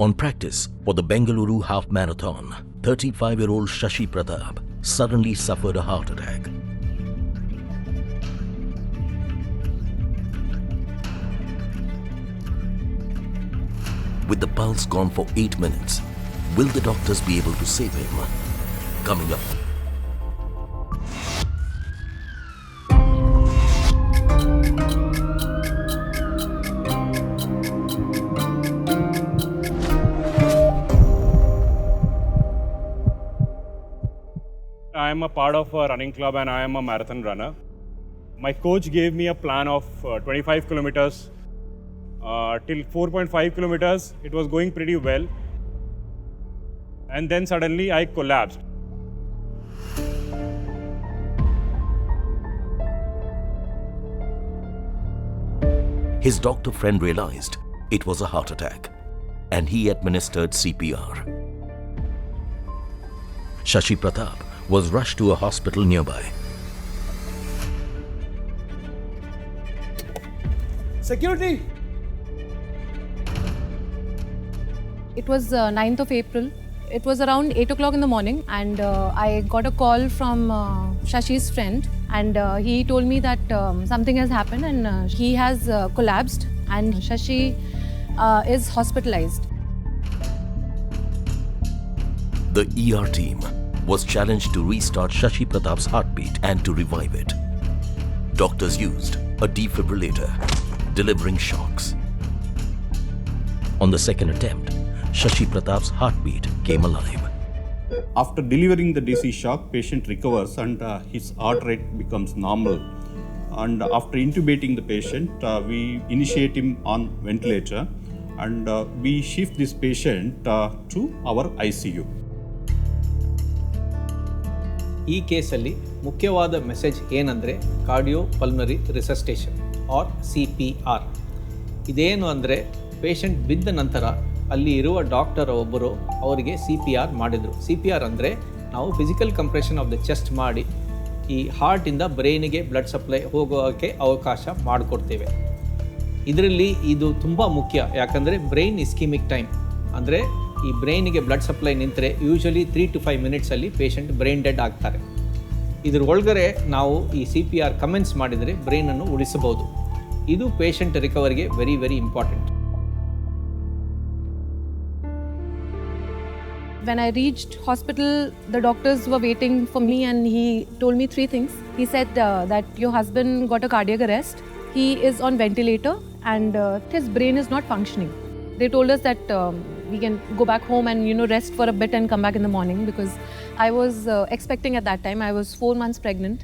On practice for the Bangalore Half Marathon, 35-year-old Shashi Pratap suddenly suffered a heart attack. With the pulse gone for 8 minutes, will the doctors be able to save him? Coming up. I am a part of a running club and I am a marathon runner. My coach gave me a plan of 25 kilometers. Till 4.5 kilometers, it was going pretty well. And then suddenly I collapsed. His doctor friend realized it was a heart attack and he administered CPR. Shashi Pratap was rushed to a hospital nearby. Security! It was 9th of April. It was around 8 o'clock in the morning and I got a call from Shashi's friend and he told me that something has happened and he has collapsed and Shashi is hospitalized. The ER team was challenged to restart Shashi Pratap's heartbeat and to revive it. Doctors used a defibrillator, delivering shocks. On the second attempt, Shashi Pratap's heartbeat came alive. After delivering the DC shock, patient recovers and his heart rate becomes normal. And after intubating the patient, we initiate him on ventilator and we shift this patient to our ICU. ಈ ಕೇಸಲ್ಲಿ ಮುಖ್ಯವಾದ message ಏನಂದರೆ cardio pulmonary ರಿಸಸ್ಟೇಷನ್ R CPR. ಇದೇನು ಅಂದರೆ patient ಬಿದ್ದ ನಂತರ ಅಲ್ಲಿ ಇರುವ ಡಾಕ್ಟರ್ ಒಬ್ಬರು ಅವರಿಗೆ CPR ಮಾಡಿದರು. CPR ಅಂದರೆ ನಾವು physical compression of the chest ಮಾಡಿ ಈ ಹಾರ್ಟಿಂದ ಬ್ರೈನಿಗೆ ಬ್ಲಡ್ ಸಪ್ಲೈ ಹೋಗೋಕ್ಕೆ ಅವಕಾಶ ಮಾಡಿಕೊಡ್ತೇವೆ. ಇದರಲ್ಲಿ ಇದು ತುಂಬ ಮುಖ್ಯ, ಯಾಕಂದರೆ ಬ್ರೈನ್ ಇಸ್ಕಿಮಿಕ್ ಟೈಮ್ ಅಂದರೆ ಈ ಬ್ರೈನಿಗೆ ಬ್ಲಡ್ ಸಪ್ಲೈ ನಿಂತರೆ ಯೂಶಲಿ 3 to 5 ಮಿನಿಟ್ಸಲ್ಲಿ ಪೇಷಂಟ್ ಬ್ರೈನ್ ಡೆಡ್ ಆಗ್ತಾರೆ. ಇದ್ರ ಒಳಗಡೆ ನಾವು ಈ CPR ಕಮೆನ್ಸ್ ಮಾಡಿದರೆ ಬ್ರೈನನ್ನು ಉಳಿಸಬಹುದು. ಇದು ಪೇಷಂಟ್ ರಿಕವರಿಗೆ very very important. When I reached hospital, the doctors were waiting for me and he told me 3 things. He said that your husband got a cardiac arrest, he is on ventilator and his brain is not functioning. They told us that we can go back home and rest for a bit and come back in the morning because I was expecting at that time, I was 4 months pregnant.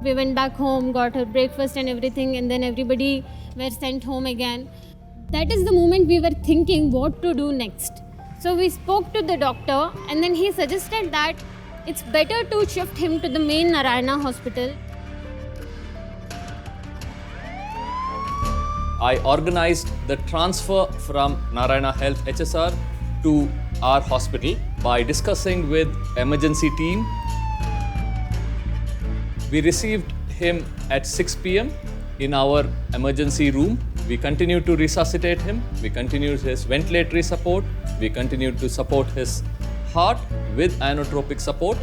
We went back home, got her breakfast and everything, and then everybody were sent home again. That is the moment we were thinking what to do next. So we spoke to the doctor and then he suggested that it's better to shift him to the main Narayana hospital. I organized the transfer from Narayana Health HSR to our hospital by discussing with emergency team. We received him at 6 p.m. in our emergency room. We continued to resuscitate him. We continued his ventilatory support. We continued to support his heart with inotropic support.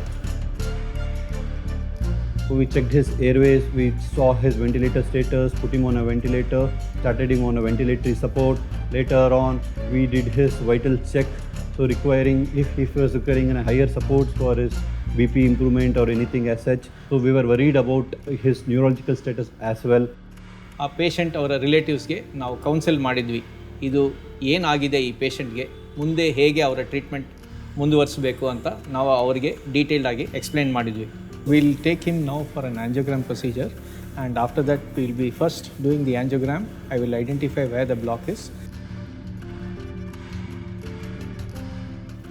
We checked his airways, we saw his ventilator status, put him on a ventilator, started him on a ventilatory support. Later on, we did his vital check, so requiring if he was requiring a higher support for his BP improvement or anything as such. So we were worried about his neurological status as well. ಆ patient ಅವರ ರಿಲೇಟಿವ್ಸ್ಗೆ ನಾವು council ಮಾಡಿದ್ವಿ, ಇದು ಏನಾಗಿದೆ ಈ ಪೇಷಂಟ್ಗೆ, ಮುಂದೆ ಹೇಗೆ ಅವರ ಟ್ರೀಟ್ಮೆಂಟ್ ಮುಂದುವರಿಸಬೇಕು ಅಂತ ನಾವು ಅವರಿಗೆ ಡೀಟೇಲ್ಡಾಗಿ ಎಕ್ಸ್ಪ್ಲೇನ್ ಮಾಡಿದ್ವಿ. We'll take him now for an angiogram procedure and after that we'll be first doing the angiogram. I will identify where the block is.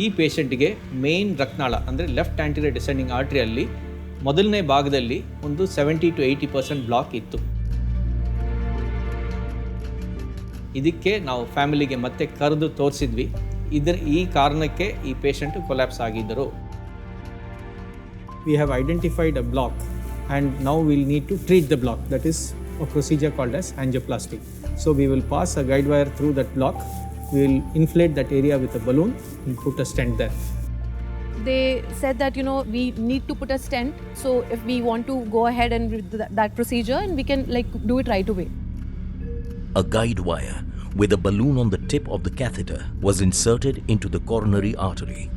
ಈ ಪೇಷಂಟ್ಗೆ ಮೇನ್ ರಕ್ತನಾಳ ಅಂದರೆ ಲೆಫ್ಟ್ ಆಂಟಿರಿಯರ್ ಡಿಸೆಂಡಿಂಗ್ ಆರ್ಟ್ರಿಯಲ್ಲಿ ಮೊದಲನೇ ಭಾಗದಲ್ಲಿ ಒಂದು 70 to 80% ಬ್ಲಾಕ್ ಇತ್ತು. ಇದಕ್ಕೆ ನಾವು ಫ್ಯಾಮಿಲಿಗೆ ಮತ್ತೆ ಕರೆದು ತೋರಿಸಿದ್ವಿ. ಈ ಕಾರಣಕ್ಕೆ ಈ ಪೇಷಂಟ್ ಕೊಲ್ಯಾಪ್ಸ್ ಆಗಿದ್ದರು. We have identified a block and now we'll need to treat the block. That is a procedure called as angioplasty. So we will pass a guide wire through that block. We will inflate that area with a balloon and put a stent there. They said that, we need to put a stent. So if we want to go ahead and with that procedure, and we can do it right away. A guide wire with a balloon on the tip of the catheter was inserted into the coronary artery.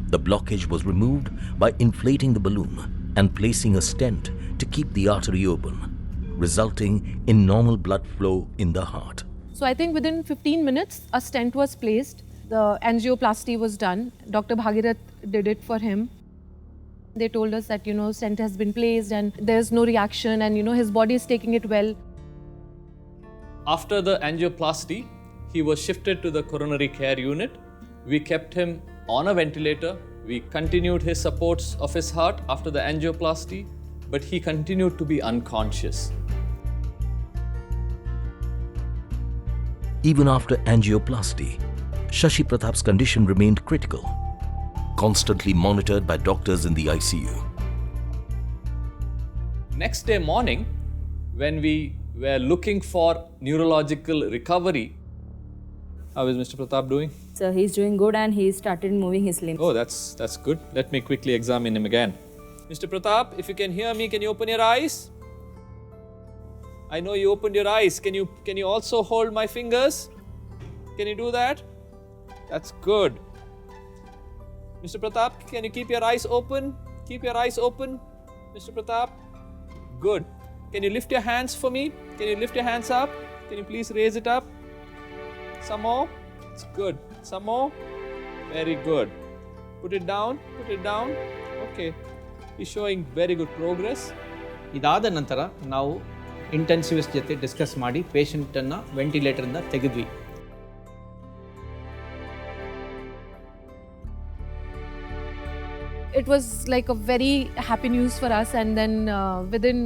The blockage was removed by inflating the balloon and placing a stent to keep the artery open, resulting in normal blood flow in the heart. So I think within 15 minutes, a stent was placed. The angioplasty was done. Dr. Bhagirath did it for him. They told us that, stent has been placed and there's no reaction and, his body is taking it well. After the angioplasty, he was shifted to the coronary care unit. We kept him on a ventilator. We continued his supports of his heart after the angioplasty, but he continued to be unconscious. Even after angioplasty, Shashi Pratap's condition remained critical, constantly monitored by doctors in the ICU. Next day morning, when we were looking for neurological recovery, how is Mr. Pratap doing? So he's doing good and he started moving his limbs. Oh, that's good. Let me quickly examine him again. Mr. Pratap, if you can hear me, can you open your eyes? I know you opened your eyes. Can you also hold my fingers? Can you do that? That's good. Mr. Pratap, can you keep your eyes open? Keep your eyes open, Mr. Pratap. Good. Can you lift your hands for me? Can you lift your hands up? Can you please raise it up? Some more. It's good. Some more. Very good. Put it down. Put it down. Okay. He's showing very good progress. ಇದಾದ ನಂತರ ನಾವು intensivist ಜೊತೆ discuss ಮಾಡಿ ಪೇಷಂಟನ್ನು ವೆಂಟಿಲೇಟರಿಂದ ತೆಗೆದ್ವಿ. It was like a very happy news for us, and then within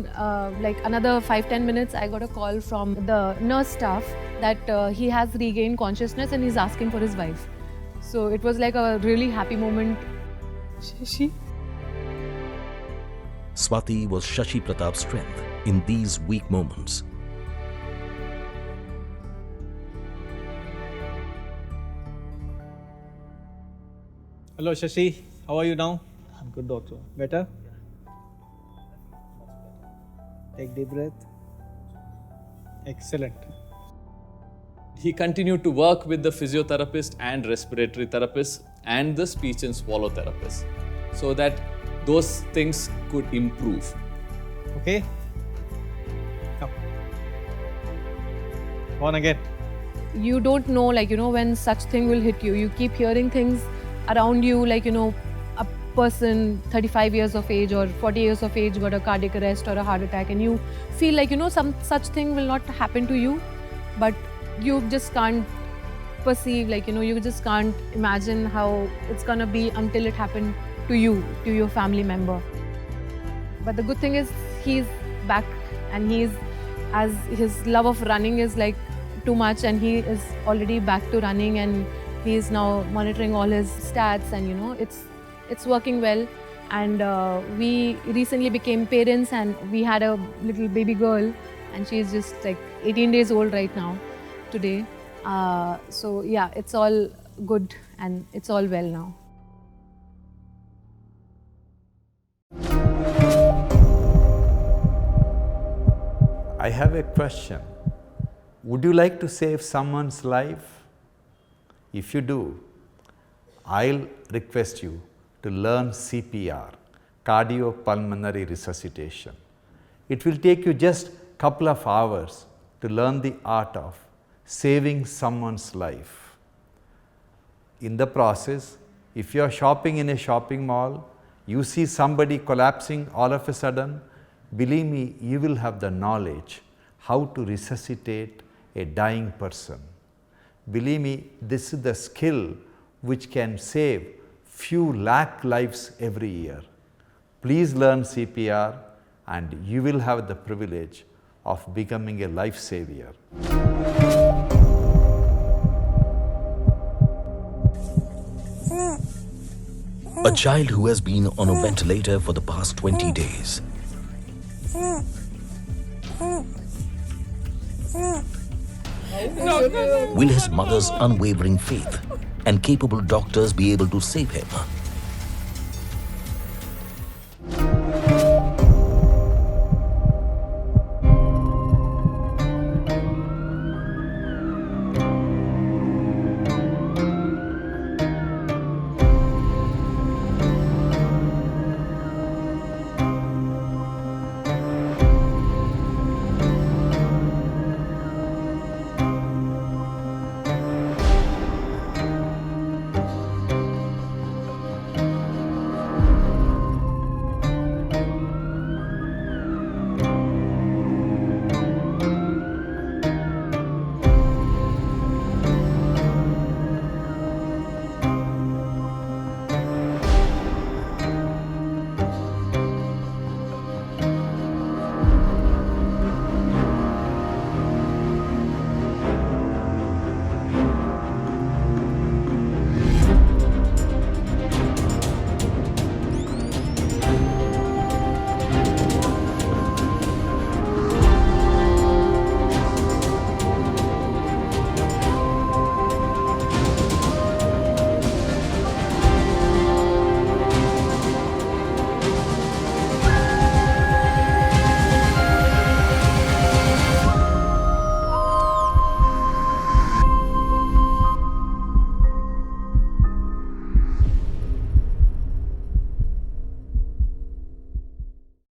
another 5-10 minutes I got a call from the nurse staff that he has regained consciousness and he's asking for his wife. So it was like a really happy moment. Shashi? Swati was Shashi Pratap's strength in these weak moments. Hello Shashi, how are you now? I'm good, doctor. Better? Take deep breath. Excellent. He continued to work with the physiotherapist and respiratory therapist and the speech and swallow therapist so that those things could improve. Okay? Come. On again. You don't know, when such thing will hit you. You keep hearing things around you, a person 35 years of age or 40 years of age got a cardiac arrest or a heart attack, and you feel some such thing will not happen to you, but you just can't perceive, you just can't imagine how it's gonna be until it happened to you, to your family member. But the good thing is he's back, and as his love of running is too much, and he is already back to running, and he's now monitoring all his stats, and it's working well. And we recently became parents, and we had a little baby girl, and she's just 18 days old right now, today. So yeah, it's all good and it's all well now. I have a question. Would you like to save someone's life? If you do, I'll request you to learn CPR, cardiopulmonary resuscitation. It will take you just a couple of hours to learn the art of saving someone's life. In the process, if you are shopping in a shopping mall, you see somebody collapsing all of a sudden, believe me, you will have the knowledge how to resuscitate a dying person. Believe me, this is the skill which can save few lakh lives every year. Please learn CPR and you will have the privilege of becoming a life savior. A child who has been on a ventilator for the past 20 days. Will his mother's unwavering faith and capable doctors be able to save him?